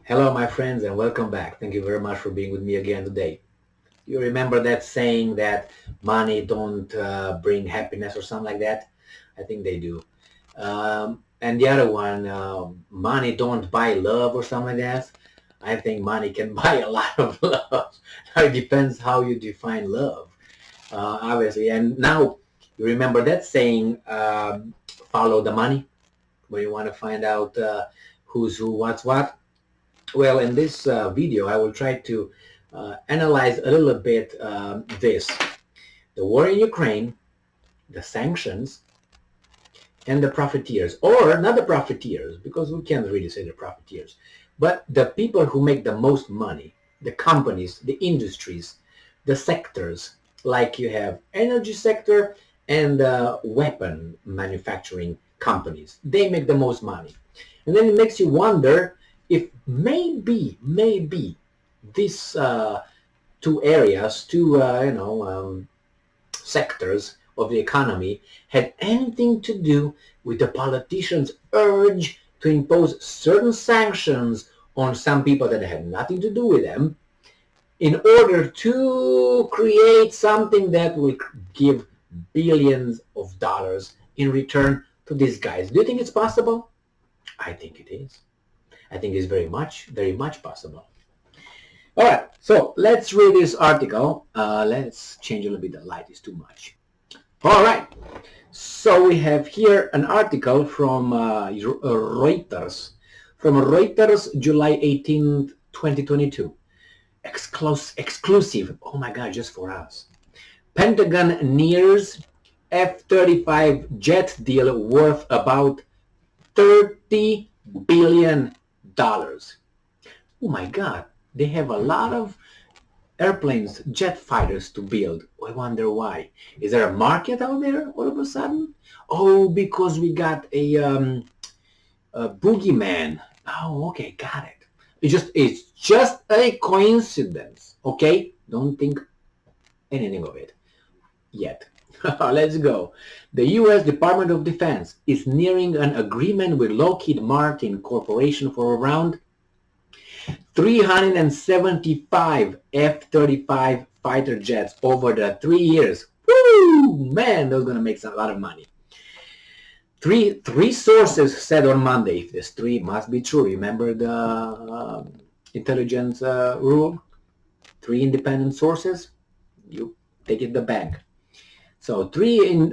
Hello, my friends, and welcome back. Thank you very much for being with me again today. You remember that saying that money don't bring happiness or something like that? I think they do. And the other one, money don't buy love or something like that. I think money can buy a lot of love. It depends how you define love, obviously. And now you remember that saying, follow the money, when you want to find out who's who, what's what. Well, in this video, I will try to analyze a little bit this. The war in Ukraine, the sanctions, and the profiteers. Or not the profiteers, because we can't really say the profiteers, but the people who make the most money, the companies, the industries, the sectors, like you have energy sector and weapon manufacturing companies. They make the most money. And then it makes you wonder if maybe these two areas, sectors of the economy had anything to do with the politicians' urge to impose certain sanctions on some people that had nothing to do with them in order to create something that will give billions of dollars in return to these guys. Do you think it's possible? I think it is. I think it's very much possible. All right, so let's read this article. Let's change a little bit. The light is too much. All right, so we have here an article from Reuters, July 18th, 2022. Exclusive. Oh my God, just for us. Pentagon nears F-35 jet deal worth about $30 billion. Oh my God, they have a lot of airplanes, jet fighters to build. I wonder why. Is there a market out there all of a sudden? Oh, because we got a Bogeyman. Oh, okay, got it. It's just a coincidence, okay? Don't think anything of it yet. Let's go. The U.S. Department of Defense is nearing an agreement with Lockheed Martin Corporation for around 375 F-35 fighter jets over the 3 years. Woo! Man, those are going to make a lot of money. Three sources said on Monday. If this three must be true. Remember the intelligence rule? 3 independent sources, you take it the bank. So 3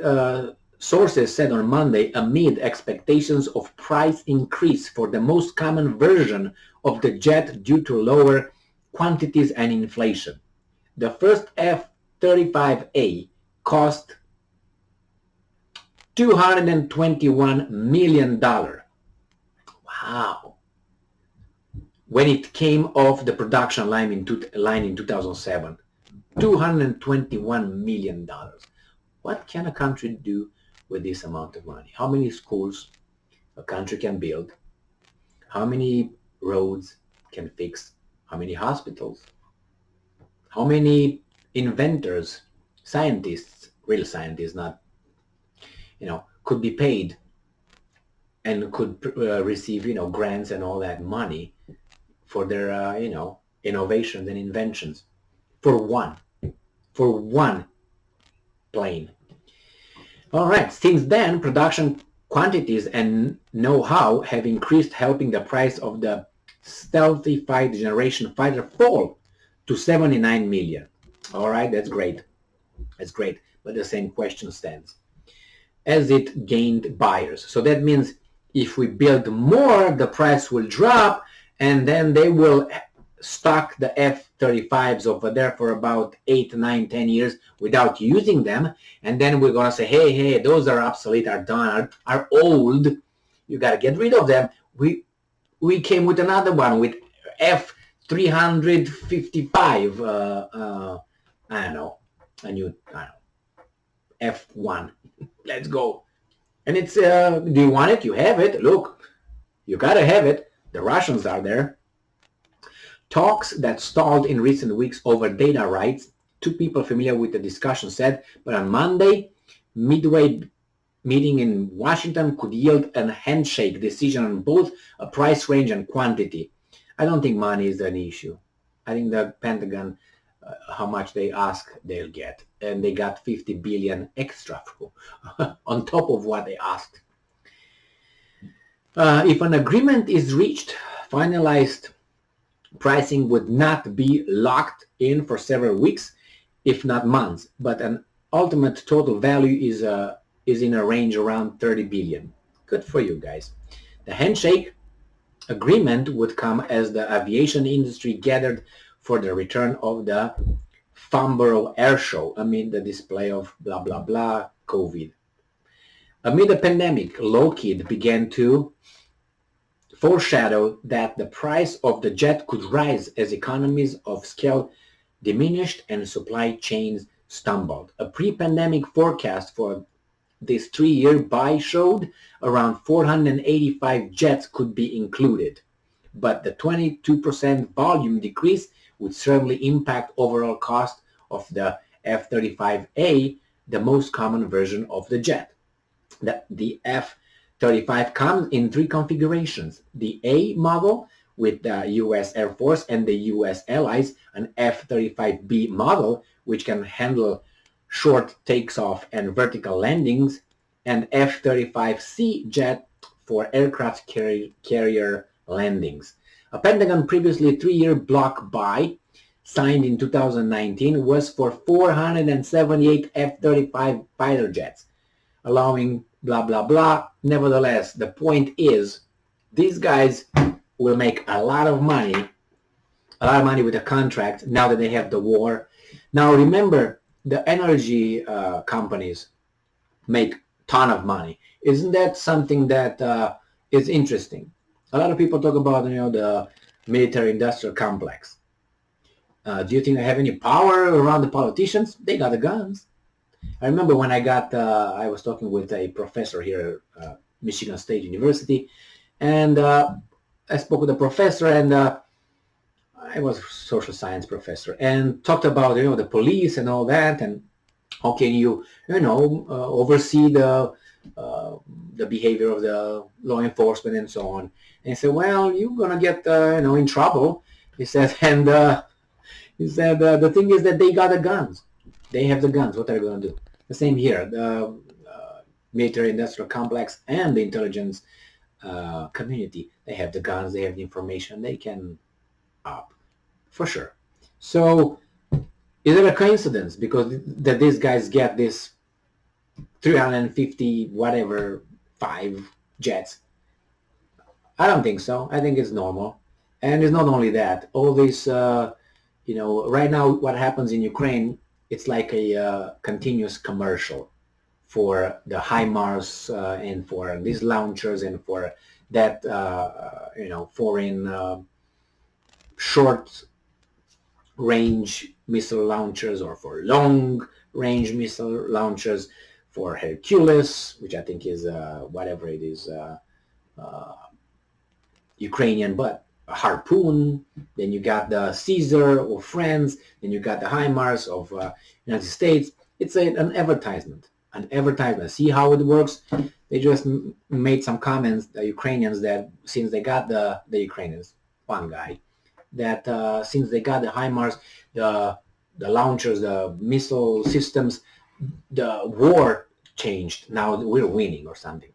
sources said on Monday amid expectations of price increase for the most common version of the jet due to lower quantities and inflation. The first F-35A cost $221 million. Wow. When it came off the production line in 2007. $221 million. What can a country do with this amount of money? How many schools a country can build? How many roads can fix? How many hospitals? How many inventors, scientists, real scientists, not, could be paid and could receive, grants and all that money for their, innovations and inventions for one plane. All right, since then, production quantities and know-how have increased, helping the price of the stealthy generation fighter fall to $79 million. All right, that's great. But the same question stands. As it gained buyers. So that means if we build more, the price will drop, and then they will stock the F-35s over there for about 8, 9, 10 years without using them. And then we're going to say, hey, those are obsolete, are done, are old. You got to get rid of them. We came with another one with F-355. F1. Let's go. And it's, do you want it? You have it. Look, you got to have it. The Russians are there. Talks that stalled in recent weeks over data rights, 2 people familiar with the discussion said, but on Monday, midway meeting in Washington could yield a handshake decision on both a price range and quantity. I don't think money is an issue. I think the Pentagon, how much they ask, they'll get. And they got 50 billion extra on top of what they asked. If an agreement is reached, finalized pricing would not be locked in for several weeks, if not months, but an ultimate total value is in a range around 30 billion. Good for you guys. The handshake agreement would come as the aviation industry gathered for the return of the Farnborough Air Show amid the display of blah blah blah COVID. Amid the pandemic, Lockheed began to foreshadowed that the price of the jet could rise as economies of scale diminished and supply chains stumbled. A pre-pandemic forecast for this 3-year buy showed around 485 jets could be included, but the 22% volume decrease would certainly impact overall cost of the F-35A, the most common version of the jet. The F-35 comes in 3 configurations: the A model with the U.S. Air Force and the U.S. allies, an F-35B model which can handle short takes-off and vertical landings, and F-35C jet for aircraft carrier landings. A Pentagon previously 3-year block buy signed in 2019 was for 478 F-35 fighter jets, allowing blah blah blah. Nevertheless, the point is these guys will make a lot of money with the contract now that they have the war. Now remember, the energy companies make ton of money. Isn't that something that is interesting? A lot of people talk about the military industrial complex. Do you think they have any power around the politicians? They got the guns. I remember when I was talking with a professor here at Michigan State University, and I spoke with a professor, and I was a social science professor, and talked about the police and all that, and how can you oversee the behavior of the law enforcement and so on. And he said, well, you're gonna get in trouble. He said, and the thing is that they got the guns. They have the guns. What are they going to do? The same here. The military industrial complex and the intelligence community, they have the guns, they have the information, they can for sure. So is it a coincidence because that these guys get this 350 whatever 5 jets? I don't think so. I think it's normal. And it's not only that. All this right now what happens in Ukraine, it's like a continuous commercial for the HIMARS and for these launchers and for that foreign short range missile launchers, or for long range missile launchers, for Hercules, which I think is whatever it is, Ukrainian, but a Harpoon. Then you got the Caesar of France. Then you got the HIMARS of United States. It's an advertisement. An advertisement. See how it works? They just made some comments, the Ukrainians, that since they got the Ukrainians, one guy, that since they got the HIMARS, the launchers, the missile systems, the war changed. Now we're winning or something.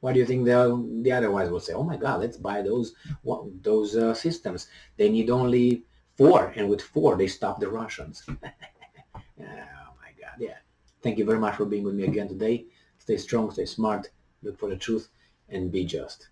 What do you think the other ones will say? Oh my God, let's buy those systems. They need only 4, and with 4 they stop the Russians. Oh my God, yeah. Thank you very much for being with me again today. Stay strong, stay smart, look for the truth, and be just.